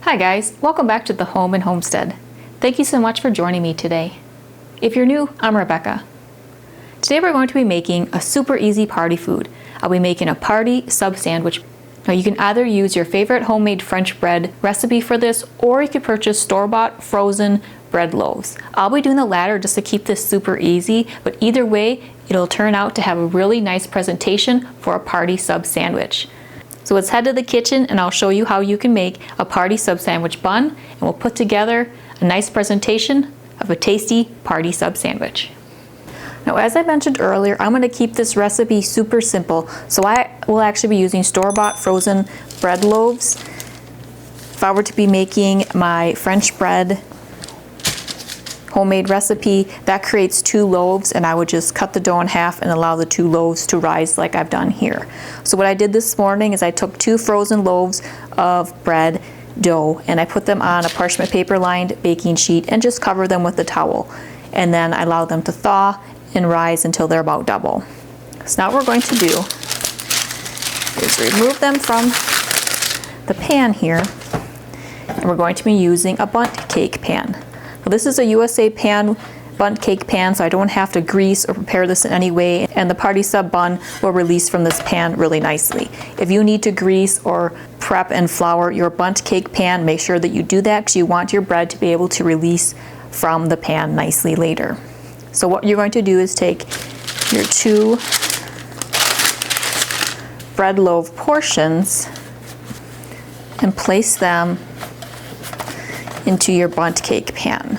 Hi guys, welcome back to the Home and Homestead. Thank you so much for joining me today. If you're new, I'm Rebecca. Today we're going to be making a super easy party food. I'll be making a party sub sandwich. Now you can either use your favorite homemade French bread recipe for this, or you could purchase store-bought frozen bread loaves. I'll be doing the latter just to keep this super easy, but either way, it'll turn out to have a really nice presentation for a party sub sandwich. So let's head to the kitchen and I'll show you how you can make a party sub sandwich bun, and we'll put together a nice presentation of a tasty party sub sandwich. Now, as I mentioned earlier, I'm going to keep this recipe super simple, so I will actually be using store-bought frozen bread loaves. If I were to be making my French bread homemade recipe, that creates 2 loaves, and I would just cut the dough in half and allow the 2 loaves to rise like I've done here. So what I did this morning is I took 2 frozen loaves of bread dough and I put them on a parchment paper lined baking sheet and just cover them with a towel, and then I allow them to thaw and rise until they're about double. So now what we're going to do is remove them from the pan here, and we're going to be using a bundt cake pan. Now, this is a USA pan bundt cake pan, so I don't have to grease or prepare this in any way, and the party sub bun will release from this pan really nicely. If you need to grease or prep and flour your bundt cake pan, make sure that you do that because you want your bread to be able to release from the pan nicely later. So what you're going to do is take your 2 bread loaf portions and place them into your bundt cake pan.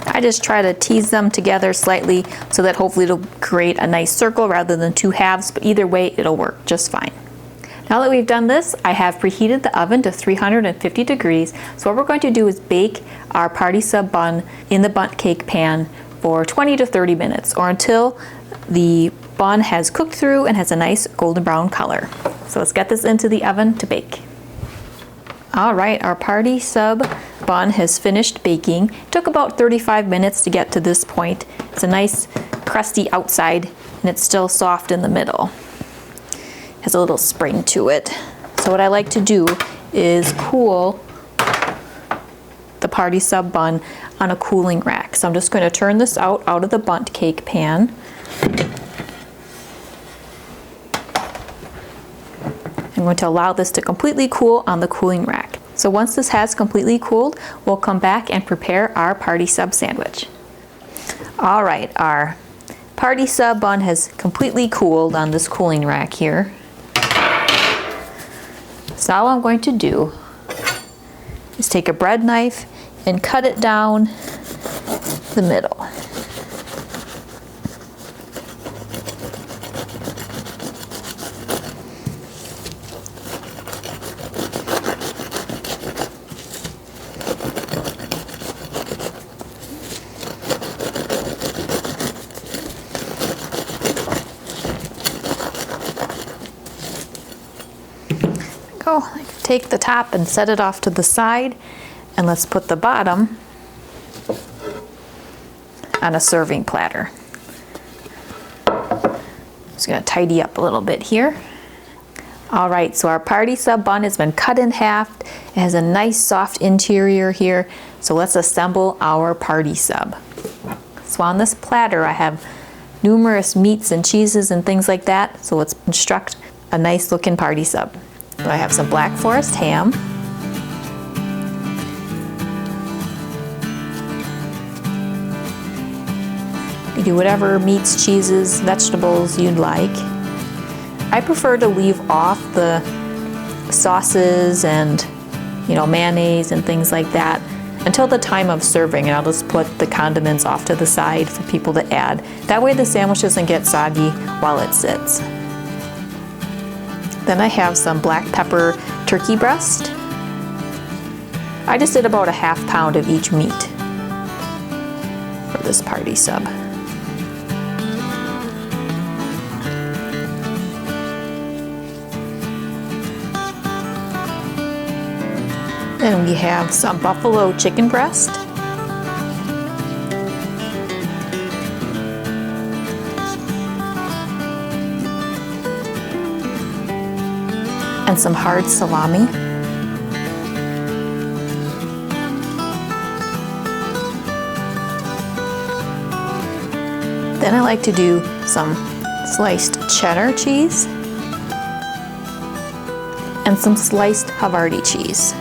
I just try to tease them together slightly so that hopefully it'll create a nice circle rather than 2 halves, but either way it'll work just fine. Now that we've done this, I have preheated the oven to 350 degrees. So what we're going to do is bake our party sub bun in the bundt cake pan for 20 to 30 minutes, or until the bun has cooked through and has a nice golden brown color. So let's get this into the oven to bake. All right, our party sub bun has finished baking. It took about 35 minutes to get to this point. It's a nice crusty outside and it's still soft in the middle. It has a little spring to it. So what I like to do is cool the party sub bun on a cooling rack. So I'm just going to turn this out of the bundt cake pan. I'm going to allow this to completely cool on the cooling rack. So once this has completely cooled, we'll come back and prepare our party sub sandwich. All right, our party sub bun has completely cooled on this cooling rack here. So all I'm going to do is take a bread knife and cut it down the middle. I can take the top and set it off to the side, and let's put the bottom on a serving platter. Just going to tidy up a little bit here. All right, so our party sub bun has been cut in half. It has a nice soft interior here. So let's assemble our party sub. So on this platter I have numerous meats and cheeses and things like that. So let's construct a nice looking party sub. So I have some Black Forest ham, you do whatever meats, cheeses, vegetables you'd like. I prefer to leave off the sauces and mayonnaise and things like that until the time of serving, and I'll just put the condiments off to the side for people to add. That way the sandwich doesn't get soggy while it sits. Then I have some black pepper turkey breast. I just did about a ½ pound of each meat for this party sub. Then we have some buffalo chicken breast. and some hard salami. Then I like to do some sliced cheddar cheese and some sliced Havarti cheese.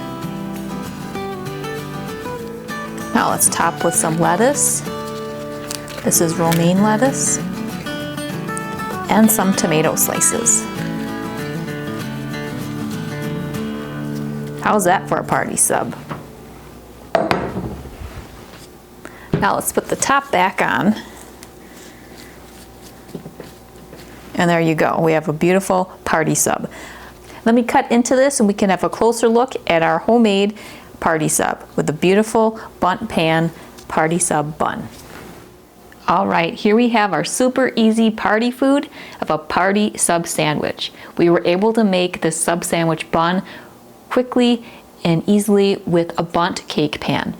Now let's top with some lettuce. This is romaine lettuce and some tomato slices. How's that for a party sub? Now let's put the top back on. And there you go, we have a beautiful party sub. Let me cut into this and we can have a closer look at our homemade party sub with a beautiful bundt pan party sub bun. All right, here we have our super easy party food of a party sub sandwich. We were able to make this sub sandwich bun quickly and easily with a bundt cake pan.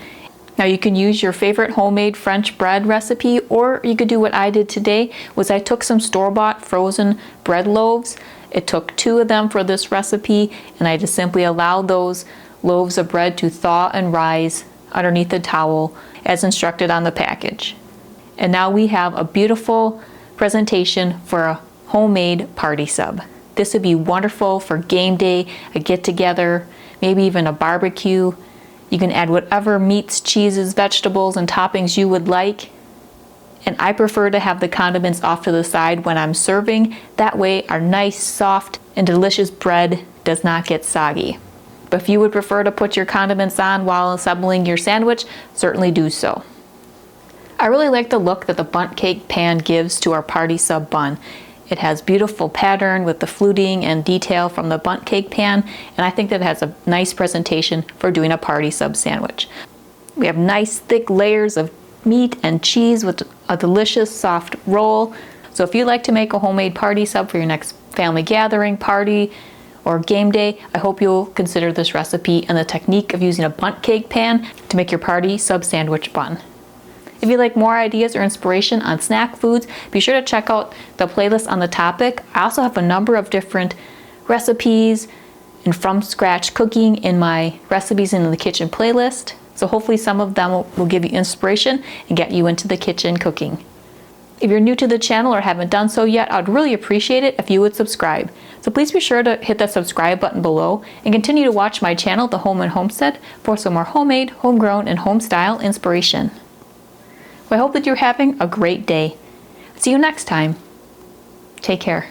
Now you can use your favorite homemade French bread recipe, or you could do what I did today, was I took some store-bought frozen bread loaves. It took 2 of them for this recipe, and I just simply allowed those loaves of bread to thaw and rise underneath the towel as instructed on the package. And now we have a beautiful presentation for a homemade party sub. This would be wonderful for game day, a get-together, maybe even a barbecue. You can add whatever meats, cheeses, vegetables, and toppings you would like. And I prefer to have the condiments off to the side when I'm serving. That way our nice, soft, and delicious bread does not get soggy. But if you would prefer to put your condiments on while assembling your sandwich, certainly do so. I really like the look that the bundt cake pan gives to our party sub bun. It has beautiful pattern with the fluting and detail from the bundt cake pan, and I think that it has a nice presentation for doing a party sub sandwich. We have nice thick layers of meat and cheese with a delicious soft roll. So if you'd like to make a homemade party sub for your next family gathering, party, or game day, I hope you'll consider this recipe and the technique of using a bundt cake pan to make your party sub sandwich bun. If you'd like more ideas or inspiration on snack foods, be sure to check out the playlist on the topic. I also have a number of different recipes and from scratch cooking in my recipes in the kitchen playlist. So hopefully some of them will give you inspiration and get you into the kitchen cooking. If you're new to the channel or haven't done so yet, I'd really appreciate it if you would subscribe. So please be sure to hit that subscribe button below and continue to watch my channel, The Home and Homestead, for some more homemade, homegrown, and home style inspiration. I hope that you're having a great day. See you next time. Take care.